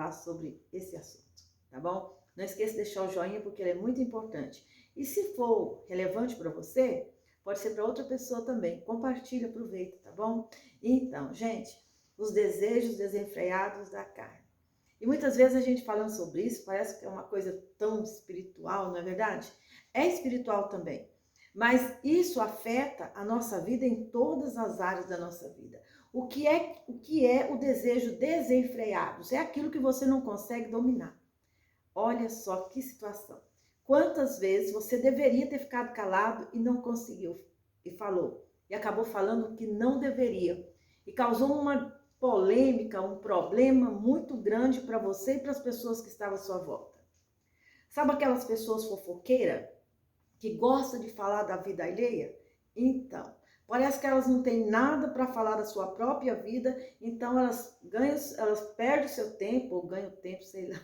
falar sobre esse assunto, tá bom? Não esqueça de deixar o joinha porque ele é muito importante. E se for relevante para você, pode ser para outra pessoa também. Compartilha, aproveita, tá bom? Então, gente, os desejos desenfreados da carne. E muitas vezes a gente falando sobre isso, parece que é uma coisa tão espiritual, não é verdade? É espiritual também. Mas isso afeta a nossa vida em todas as áreas da nossa vida. O que é o desejo desenfreado? É aquilo que você não consegue dominar. Olha só que situação. Quantas vezes você deveria ter ficado calado e não conseguiu e falou, e acabou falando o que não deveria, e causou uma polêmica, um problema muito grande para você e para as pessoas que estavam à sua volta. Sabe aquelas pessoas fofoqueiras que gostam de falar da vida alheia? Então, parece que elas não têm nada para falar da sua própria vida, então elas perdem o seu tempo, ou ganham tempo, sei lá,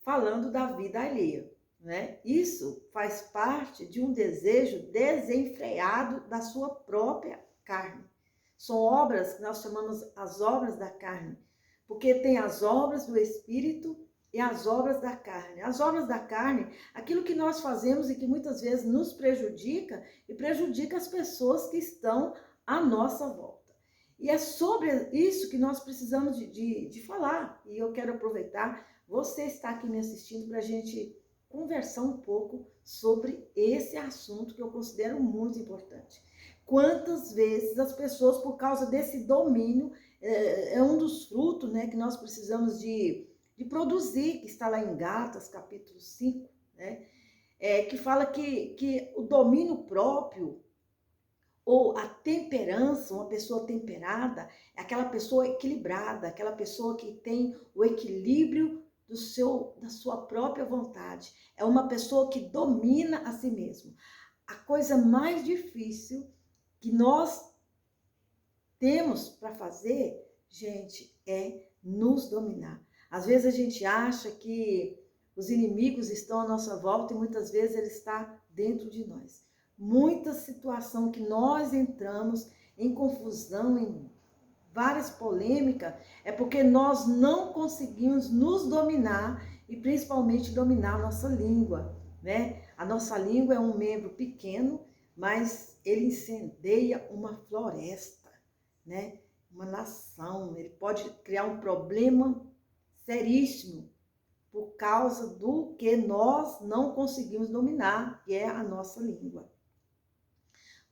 falando da vida alheia, né? Isso faz parte de um desejo desenfreado da sua própria carne. São obras que nós chamamos as obras da carne, porque tem as obras do Espírito e as obras da carne. As obras da carne, aquilo que nós fazemos e que muitas vezes nos prejudica e prejudica as pessoas que estão à nossa volta. E é sobre isso que nós precisamos de falar. E eu quero aproveitar, você está aqui me assistindo para a gente conversar um pouco sobre esse assunto que eu considero muito importante. Quantas vezes as pessoas, por causa desse domínio, é um dos frutos, né, que nós precisamos de produzir, que está lá em Gálatas, capítulo 5, né, que fala que o domínio próprio, ou a temperança, uma pessoa temperada, é aquela pessoa equilibrada, aquela pessoa que tem o equilíbrio da sua própria vontade. É uma pessoa que domina a si mesmo. A coisa mais difícil que nós temos para fazer, gente, é nos dominar. Às vezes a gente acha que os inimigos estão à nossa volta e muitas vezes ele está dentro de nós. Muita situação que nós entramos em confusão, em várias polêmicas, é porque nós não conseguimos nos dominar e principalmente dominar a nossa língua, né? A nossa língua é um membro pequeno, mas ele incendeia uma floresta, né? Uma nação. Ele pode criar um problema seríssimo por causa do que nós não conseguimos dominar, que é a nossa língua.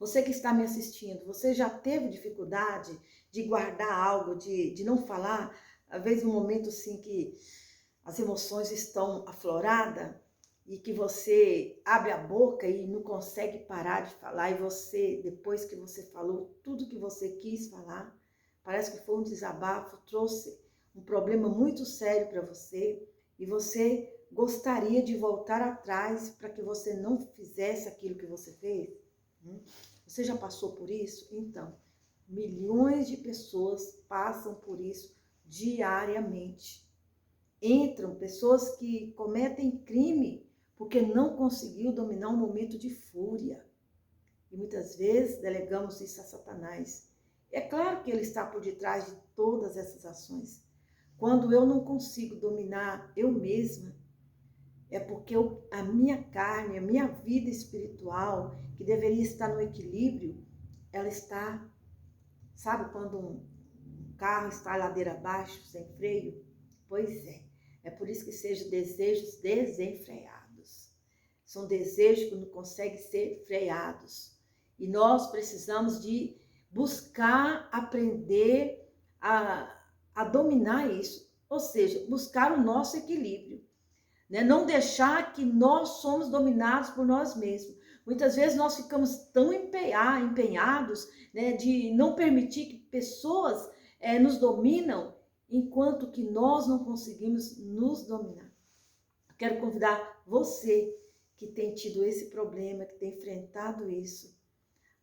Você que está me assistindo, você já teve dificuldade de guardar algo, de não falar? Às vezes um momento assim que as emoções estão afloradas e que você abre a boca e não consegue parar de falar, e você, depois que você falou tudo que você quis falar, parece que foi um desabafo, trouxe um problema muito sério para você, e você gostaria de voltar atrás para que você não fizesse aquilo que você fez? Você já passou por isso? Então, milhões de pessoas passam por isso diariamente. Entram pessoas que cometem crime porque não conseguiu dominar um momento de fúria. E muitas vezes delegamos isso a Satanás. É claro que ele está por detrás de todas essas ações. Quando eu não consigo dominar eu mesma, é porque a minha carne, a minha vida espiritual, que deveria estar no equilíbrio, ela está, sabe quando um carro está ladeira abaixo, sem freio? Pois é. É por isso que sejam desejos desenfreados. São desejos que não conseguem ser freados. E nós precisamos de buscar aprender a dominar isso. Ou seja, buscar o nosso equilíbrio. Né? Não deixar que nós somos dominados por nós mesmos. Muitas vezes nós ficamos tão empenhados, né, de não permitir que pessoas nos dominam, enquanto que nós não conseguimos nos dominar. Quero convidar você que tem tido esse problema, que tem enfrentado isso,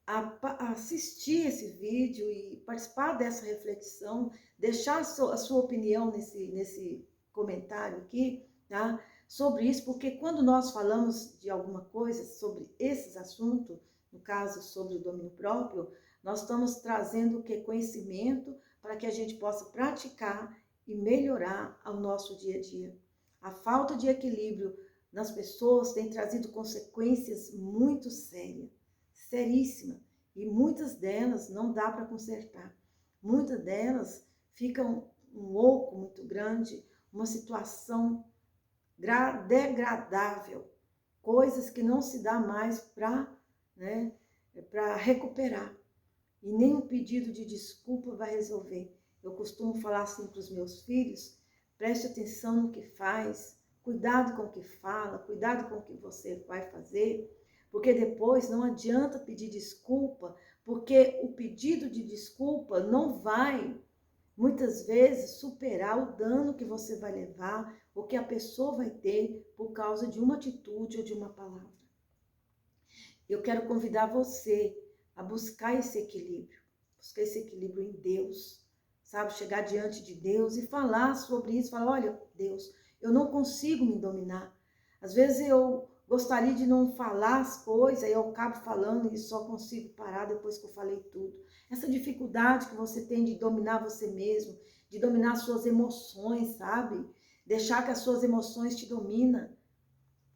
a assistir esse vídeo e participar dessa reflexão, deixar a sua opinião nesse comentário aqui, tá? Sobre isso, porque quando nós falamos de alguma coisa sobre esses assuntos, no caso sobre o domínio próprio, nós estamos trazendo o que? Conhecimento para que a gente possa praticar e melhorar ao nosso dia a dia. A falta de equilíbrio nas pessoas tem trazido consequências muito sérias, seríssimas, e muitas delas não dá para consertar. Muitas delas ficam um oco muito grande, uma situação degradável, coisas que não se dá mais para recuperar. E nem um pedido de desculpa vai resolver. Eu costumo falar assim para os meus filhos: preste atenção no que faz, cuidado com o que fala, cuidado com o que você vai fazer, porque depois não adianta pedir desculpa, porque o pedido de desculpa não vai, muitas vezes, superar o dano que você vai levar, ou que a pessoa vai ter por causa de uma atitude ou de uma palavra. Eu quero convidar você a buscar esse equilíbrio em Deus, sabe? Chegar diante de Deus e falar sobre isso, falar: olha, Deus, eu não consigo me dominar. Às vezes eu gostaria de não falar as coisas, aí eu acabo falando e só consigo parar depois que eu falei tudo. Essa dificuldade que você tem de dominar você mesmo, de dominar suas emoções, sabe? Deixar que as suas emoções te dominam.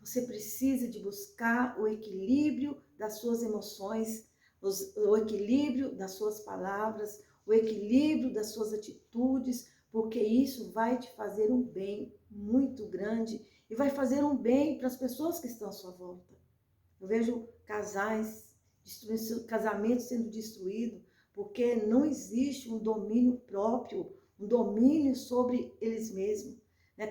Você precisa de buscar o equilíbrio das suas emoções, o equilíbrio das suas palavras, o equilíbrio das suas atitudes, porque isso vai te fazer um bem muito grande e vai fazer um bem para as pessoas que estão à sua volta. Eu vejo casamentos sendo destruídos porque não existe um domínio próprio, um domínio sobre eles mesmos.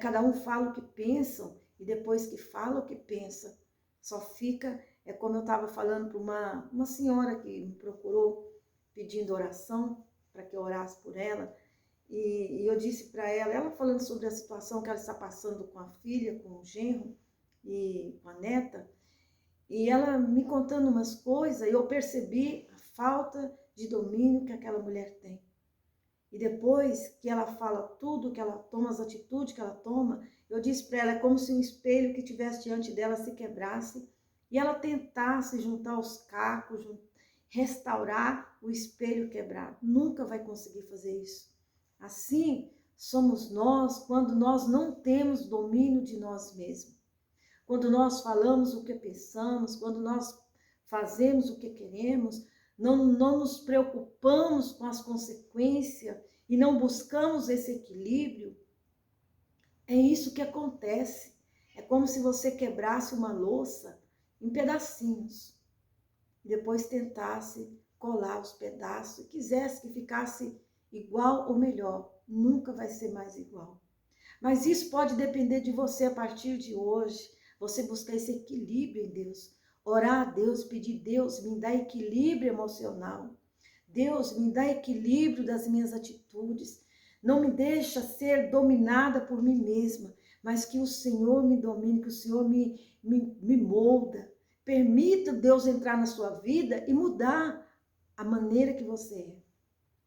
Cada um fala o que pensam e depois que fala o que pensa, só fica, como eu estava falando para uma senhora que me procurou pedindo oração, para que eu orasse por ela, e eu disse para ela falando sobre a situação que ela está passando com a filha, com o genro e com a neta, e ela me contando umas coisas, e eu percebi a falta de domínio que aquela mulher tem. E depois que ela fala tudo que ela toma, as atitudes que ela toma, eu disse para ela, é como se um espelho que tivesse diante dela se quebrasse e ela tentasse juntar os cacos, restaurar o espelho quebrado. Nunca vai conseguir fazer isso. Assim somos nós quando nós não temos domínio de nós mesmos. Quando nós falamos o que pensamos, quando nós fazemos o que queremos, não nos preocupamos com as consequências e não buscamos esse equilíbrio, é isso que acontece. É como se você quebrasse uma louça em pedacinhos e depois tentasse colar os pedaços e quisesse que ficasse igual ou melhor. Nunca vai ser mais igual. Mas isso pode depender de você a partir de hoje. Você buscar esse equilíbrio em Deus. Orar a Deus, pedir: Deus, me dá equilíbrio emocional. Deus, me dá equilíbrio das minhas atitudes. Não me deixa ser dominada por mim mesma, mas que o Senhor me domine, que o Senhor me molda. Permita Deus entrar na sua vida e mudar a maneira que você é.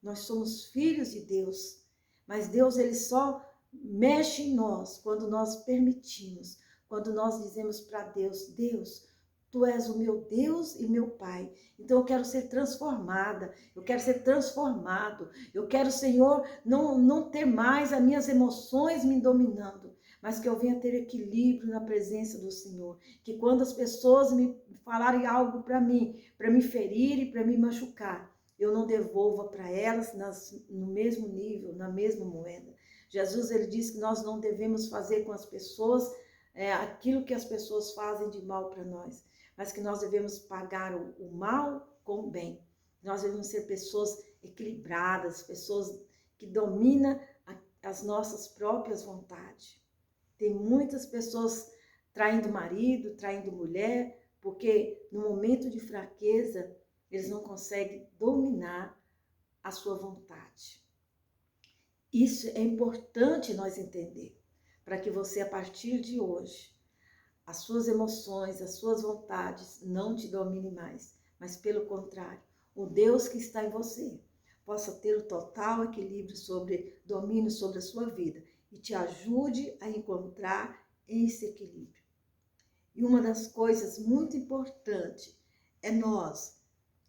Nós somos filhos de Deus, mas Deus, ele só mexe em nós quando nós permitimos, quando nós dizemos para Deus: Deus, Tu és o meu Deus e meu Pai. Então eu quero ser transformada, eu quero ser transformado. Eu quero, Senhor, não ter mais as minhas emoções me dominando, mas que eu venha ter equilíbrio na presença do Senhor. Que quando as pessoas me falarem algo para me ferir e para me machucar, eu não devolva para elas no mesmo nível, na mesma moeda. Jesus, ele disse que nós não devemos fazer com as pessoas aquilo que as pessoas fazem de mal para nós, mas que nós devemos pagar o mal com o bem. Nós devemos ser pessoas equilibradas, pessoas que dominam as nossas próprias vontades. Tem muitas pessoas traindo marido, traindo mulher, porque no momento de fraqueza, eles não conseguem dominar a sua vontade. Isso é importante nós entender, para que você, a partir de hoje, as suas emoções, as suas vontades não te dominem mais, mas pelo contrário, o Deus que está em você possa ter o total equilíbrio domínio sobre a sua vida e te ajude a encontrar esse equilíbrio. E uma das coisas muito importantes é nós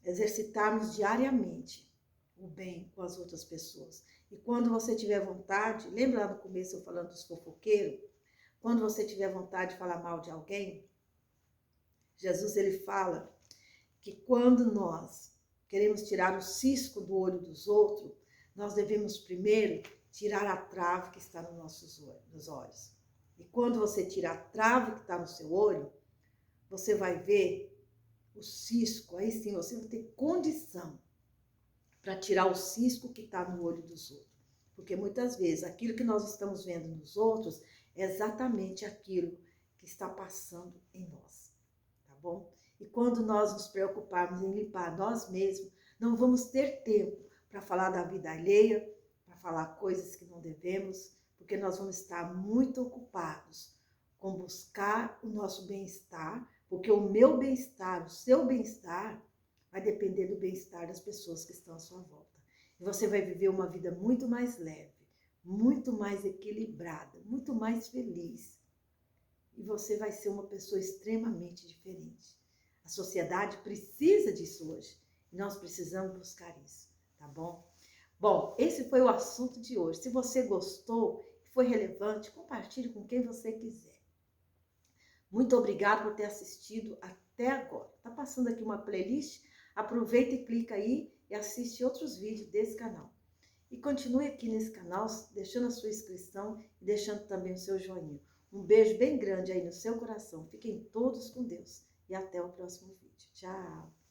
exercitarmos diariamente o bem com as outras pessoas. E quando você tiver vontade, lembra lá no começo eu falando dos fofoqueiros? Quando você tiver vontade de falar mal de alguém, Jesus ele fala que quando nós queremos tirar o cisco do olho dos outros, nós devemos primeiro tirar a trave que está nos olhos. E quando você tirar a trave que está no seu olho, você vai ver o cisco, aí sim você vai ter condição para tirar o cisco que está no olho dos outros. Porque muitas vezes aquilo que nós estamos vendo nos outros é exatamente aquilo que está passando em nós, tá bom? E quando nós nos preocuparmos em limpar nós mesmos, não vamos ter tempo para falar da vida alheia, para falar coisas que não devemos, porque nós vamos estar muito ocupados com buscar o nosso bem-estar, porque o meu bem-estar, o seu bem-estar, vai depender do bem-estar das pessoas que estão à sua volta. E você vai viver uma vida muito mais leve, muito mais equilibrada, muito mais feliz. E você vai ser uma pessoa extremamente diferente. A sociedade precisa disso hoje. E nós precisamos buscar isso, tá bom? Bom, esse foi o assunto de hoje. Se você gostou, foi relevante, compartilhe com quem você quiser. Muito obrigada por ter assistido até agora. Tá passando aqui uma playlist, aproveita e clica aí e assiste outros vídeos desse canal. E continue aqui nesse canal, deixando a sua inscrição e deixando também o seu joinha. Um beijo bem grande aí no seu coração. Fiquem todos com Deus e até o próximo vídeo. Tchau!